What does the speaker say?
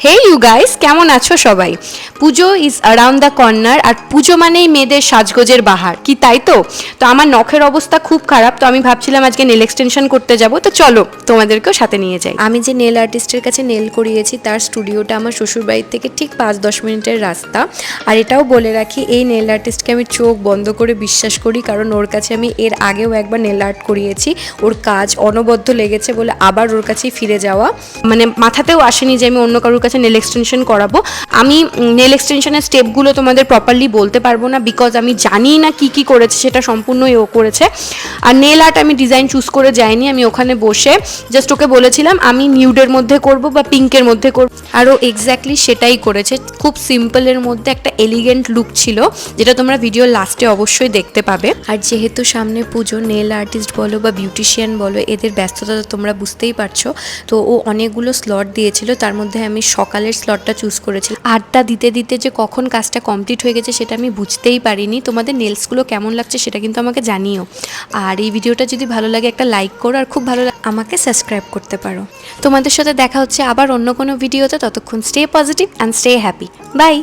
Hey you guys, কেমন আছো সবাই? পুজো ইজ অ্যারাউন্ড দ্য কর্নার, আর পুজো মানেই মেয়েদের সাজগোজের বাহার, কি তাই তো? তো আমার নখের অবস্থা খুব খারাপ, তো আমি ভাবছিলাম আজকে নেল এক্সটেনশন করতে যাব, তো চলো তোমাদেরকেও সাথে নিয়ে যাই। আমি যে নেল আর্টিস্টের কাছে নেল করিয়েছি তার স্টুডিওটা আমার শ্বশুরবাড়ির থেকে ঠিক 5-10 মিনিটের রাস্তা। আর এটাও বলে রাখি, এই নেল আর্টিস্টকে আমি চোখ বন্ধ করে বিশ্বাস করি, কারণ ওর কাছে আমি এর আগেও একবার নেল আর্ট করিয়েছি। ওর কাজ অনবদ্য লেগেছে বলে আবার ওর কাছেই ফিরে যাওয়া, মানে মাথাতেও আসেনি যে আমি অন্য কারোর কাছে নেল এক্সটেনশন করাবো। আমি নেল এক্সটেনশনের স্টেপগুলো তোমাদের প্রপারলি বলতে পারবো না, বিকজ আমি জানি না কি কি করেছে, সেটা সম্পূর্ণই ও করেছে। আর নেল আর্ট আমি ডিজাইন চুজ করে যাইনি, আমি ওখানে বসে জাস্ট ওকে বলেছিলাম আমি নিউডের মধ্যে করব বা পিঙ্কের মধ্যে করব, আর ও এক্স্যাক্টলি সেটাই করেছে। খুব সিম্পলের মধ্যে একটা এলিগেন্ট লুক ছিল, যেটা তোমরা ভিডিওর লাস্টে অবশ্যই দেখতে পাবে। আর যেহেতু সামনে পুজো, নেল আর্টিস্ট বলো বা বিউটিশিয়ান বলো, এদের ব্যস্ততা তো তোমরা বুঝতেই পারছো। তো ও অনেকগুলো স্লট দিয়েছিল, তার মধ্যে আমি সকালের স্লটটা চুজ করেছি। আড্ডা দিতে দিতে যে কখন কাজটা কমপ্লিট হয়ে গেছে সেটা আমি বুঝতেই পারিনি। তোমাদের নেলসগুলো কেমন লাগছে সেটা কিন্তু আমাকে জানিও। আর এই ভিডিওটা যদি ভালো লাগে একটা লাইক করো, আর খুব ভালো লাগে আমাকে সাবস্ক্রাইব করতে পারো। তোমাদের সাথে দেখা হচ্ছে আবার অন্য কোনো ভিডিওতে, ততক্ষণ stay positive and stay happy. By.